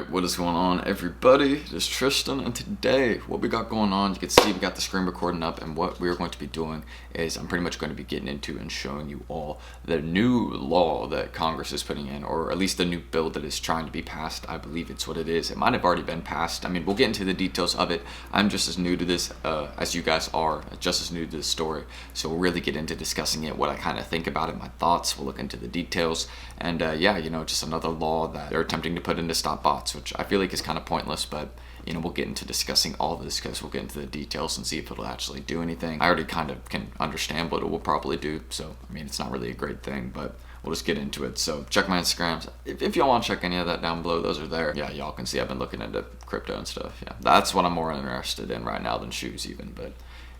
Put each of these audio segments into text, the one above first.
Alright, what is going on everybody? It is Tristan, and today what we got going on, you can see we got the screen recording up, and what we're going to be doing is I'm pretty much going to be getting into and showing you all the new law that Congress is putting in, or at least the new bill that is trying to be passed. I believe it's what it is. It might have already been passed. I mean, we'll get into the details of it. I'm just as new to this as you guys are, just as new to this story. So we'll really get into discussing it, what I kind of think about it, my thoughts. We'll look into the details, and yeah, you know, just another law that they're attempting to put in to stop bots, which I feel like is kind of pointless, but you know, we'll get into discussing all this because we'll get into the details and see if it'll actually do anything. I already kind of can understand what it will probably do, so I mean, it's not really a great thing, but we'll just get into it. So check my Instagrams if y'all want to check any of that down below. Those are there. Yeah, y'all can see I've been looking into crypto and stuff. Yeah, that's what I'm more interested in right now than shoes even, but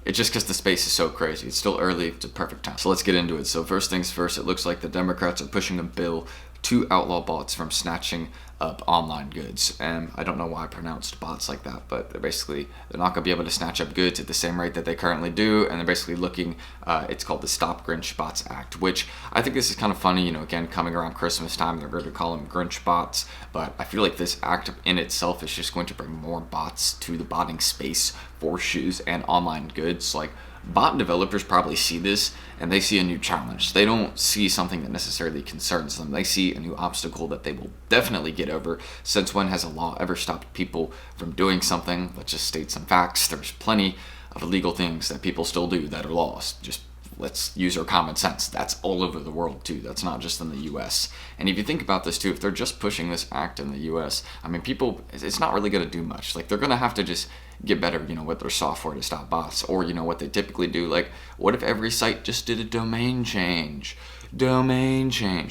it's just because the space is so crazy. It's still early. It's a perfect time. So let's get into it. So first things first, it looks like the Democrats are pushing a bill to outlaw bots from snatching up online goods. And I don't know why I pronounced bots like that, but they're not going to be able to snatch up goods at the same rate that they currently do. And they're basically looking, it's called the Stop Grinch Bots Act, which I think this is kind of funny. You know, again, coming around Christmas time, they're going to call them Grinch bots. But I feel like this act in itself is just going to bring more bots to the botting space for shoes and online goods. Like, bot developers probably see this and they see a new challenge. They don't see something that necessarily concerns them. They see a new obstacle that they will definitely get over. Since when has a law ever stopped people from doing something? Let's just state some facts. There's plenty of illegal things that people still do that are laws. Just let's use our common sense. That's all over the world too. That's not just in the US. And if you think about this too, if they're just pushing this act in the US, I mean, people, it's not really going to do much. Like, they're going to have to just get better, you know, with their software to stop bots. Or, you know, what they typically do, like, what if every site just did a domain change?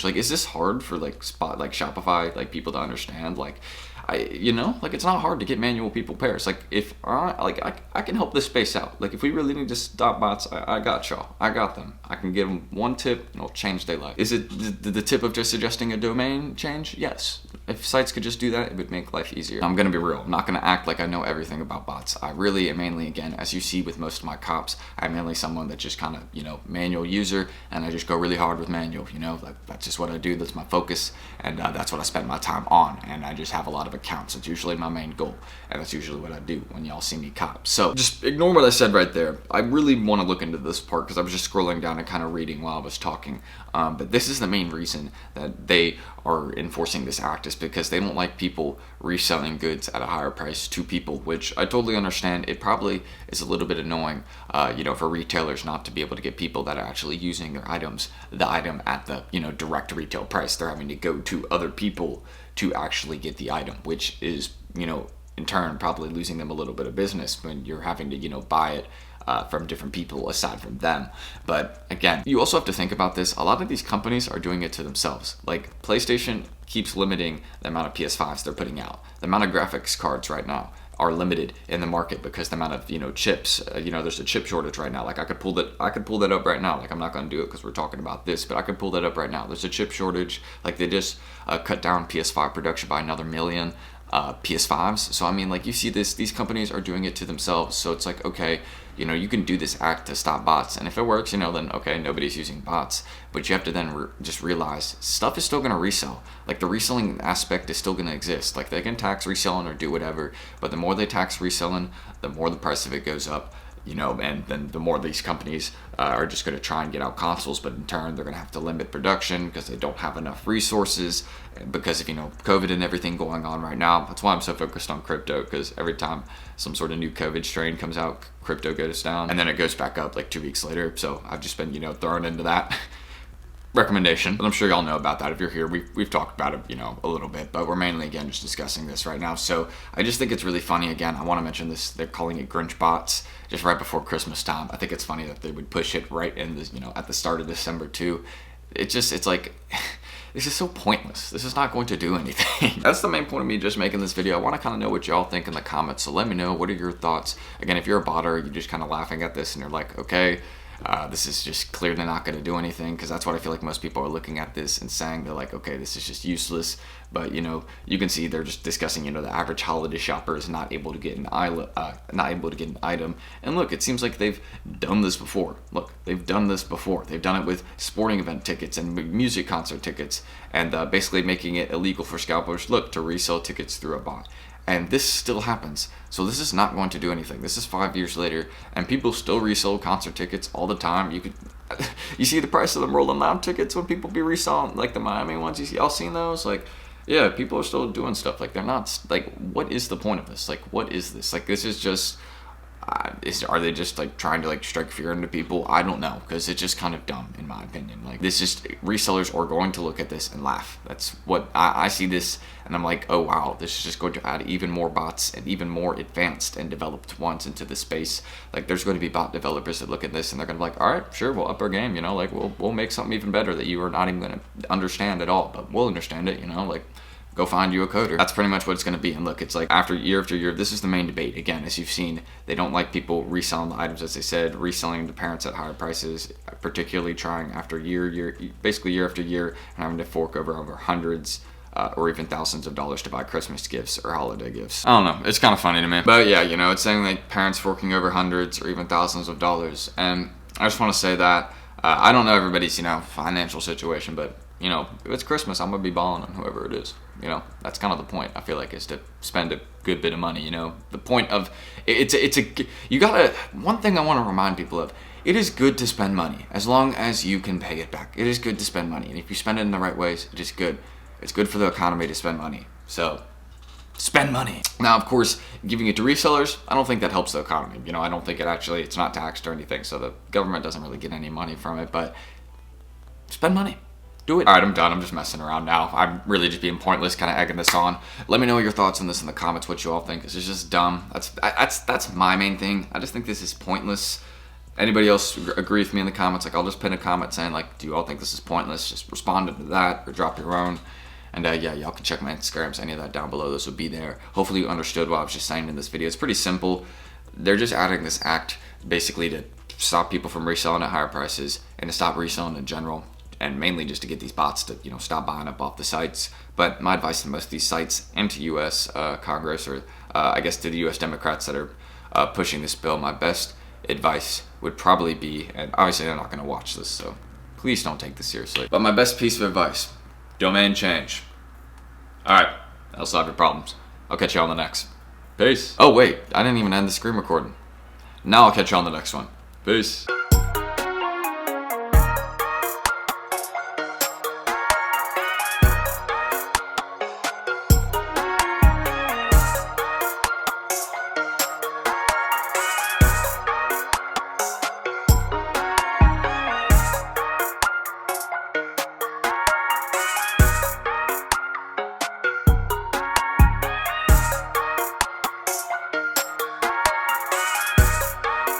Like, is this hard for like Shopify, like, people to understand? Like, you know, like, it's not hard to get manual people pairs. Like, if I can help this space out. Like, if we really need to stop bots, I got y'all. I got them. I can give them one tip and it'll change their life. Is it the tip of just suggesting a domain change? Yes. If sites could just do that, it would make life easier. I'm gonna be real. I'm not gonna act like I know everything about bots. I really am mainly, again, as you see with most of my cops, I'm mainly someone that just kind of, you know, manual user, and I just go really hard with manual. You know, like, that's just what I do. That's my focus, and that's what I spend my time on. And I just have a lot of accounts. It's usually my main goal, and that's usually what I do when y'all see me cop. So just ignore what I said right there. I really want to look into this part because I was just scrolling down and kind of reading while I was talking. But this is the main reason that they are enforcing this act, is because they don't like people reselling goods at a higher price to people, which I totally understand. It probably is a little bit annoying, you know, for retailers not to be able to get people that are actually using their items, the item at the, you know, direct retail price. They're having to go to other people to actually get the item, which is, you know, in turn probably losing them a little bit of business when you're having to, you know, buy it from different people aside from them. But again, you also have to think about this. A lot of these companies are doing it to themselves. Like, PlayStation keeps limiting the amount of PS5s they're putting out. The amount of graphics cards right now are limited in the market because the amount of, you know, chips, you know, there's a chip shortage right now. Like, I could pull that up right now. Like, I'm not going to do it because we're talking about this, but I could pull that up right now. There's a chip shortage. Like, they just cut down PS5 production by another million PS5s. So I mean, like, you see this, these companies are doing it to themselves. So it's like, okay, you know, you can do this act to stop bots, and if it works, you know, then okay, nobody's using bots. But you have to then just realize stuff is still going to resell. Like, the reselling aspect is still going to exist. Like, they can tax reselling or do whatever, but the more they tax reselling, the more the price of it goes up. You know, and then the more these companies are just going to try and get out consoles, but in turn they're going to have to limit production because they don't have enough resources, because of, you know, COVID and everything going on right now. That's why I'm so focused on crypto, because every time some sort of new COVID strain comes out, crypto goes down and then it goes back up like 2 weeks later. So I've just been, you know, thrown into that recommendation, but I'm sure y'all know about that. If you're here, we've talked about it, you know, a little bit, but we're mainly, again, just discussing this right now. So I just think it's really funny. Again, I want to mention this, they're calling it Grinch bots just right before Christmas time. I think it's funny that they would push it right in this, you know, at the start of December too. It's like this is so pointless. This is not going to do anything. That's the main point of me just making this video. I want to kind of know what y'all think in the comments, so let me know, what are your thoughts? Again, if you're a botter, you're just kind of laughing at this and you're like, okay, This is just clearly not going to do anything, because that's what I feel like most people are looking at this and saying. They're like, okay, this is just useless. But you can see they're just discussing, the average holiday shopper is not able to get an item. And look, it seems like they've done this before. Look, they've done this before. They've done it with sporting event tickets and music concert tickets, and basically making it illegal for scalpers, to resell tickets through a bot. And this still happens. So this is not going to do anything. This is 5 years later, and people still resell concert tickets all the time. You see the price of the Rolling Loud tickets when people be reselling, like the Miami ones. Y'all seen those? Like, yeah, people are still doing stuff. Like, they're not, like, what is the point of this? Like, what is this? Like, this is just, are they just like trying to like strike fear into people? I don't know, because it's just kind of dumb in my opinion. Like, this just, resellers are going to look at this and laugh. That's what I see this, and I'm like, oh wow, this is just going to add even more bots and even more advanced and developed ones into the space. Like, there's going to be bot developers that look at this and they're going to be like, all right, sure, we'll up our game, like we'll make something even better that you are not even going to understand at all, but we'll understand it, like, go find you a coder. That's pretty much what it's going to be. And look, it's like after year, this is the main debate. Again, as you've seen, they don't like people reselling the items, as they said, reselling to parents at higher prices, particularly trying after basically year after year, and having to fork over hundreds or even thousands of dollars to buy Christmas gifts or holiday gifts. I don't know. It's kind of funny to me. But yeah, it's saying like parents forking over hundreds or even thousands of dollars. And I just want to say that I don't know everybody's, financial situation, but if it's Christmas, I'm going to be balling on whoever it is. That's kind of the point, I feel like, is to spend a good bit of money. The point of, one thing I want to remind people of, it is good to spend money as long as you can pay it back. It is good to spend money. And if you spend it in the right ways, it is good. It's good for the economy to spend money. So, spend money. Now, of course, giving it to resellers, I don't think that helps the economy. I don't think it's not taxed or anything. So the government doesn't really get any money from it, but spend money. Do it. All right, I'm done. I'm just messing around now. I'm really just being pointless, kind of egging this on. Let me know your thoughts on this in the comments, what you all think. This is just dumb. That's my main thing. I just think this is pointless. Anybody else agree with me in the comments? Like, I'll just pin a comment saying, like, do you all think this is pointless? Just respond to that or drop your own. And yeah, y'all can check my Instagrams, any of that down below. Those will be there. Hopefully you understood what I was just saying in this video. It's pretty simple. They're just adding this act basically to stop people from reselling at higher prices and to stop reselling in general. And mainly just to get these bots to, stop buying up off the sites. But my advice to most of these sites and to U.S. Congress, or I guess to the U.S. Democrats that are pushing this bill, my best advice would probably be, and obviously they're not going to watch this, so please don't take this seriously. But my best piece of advice, domain change. All right, that'll solve your problems. I'll catch you on the next. Peace. Oh wait, I didn't even end the screen recording. Now I'll catch you on the next one. Peace.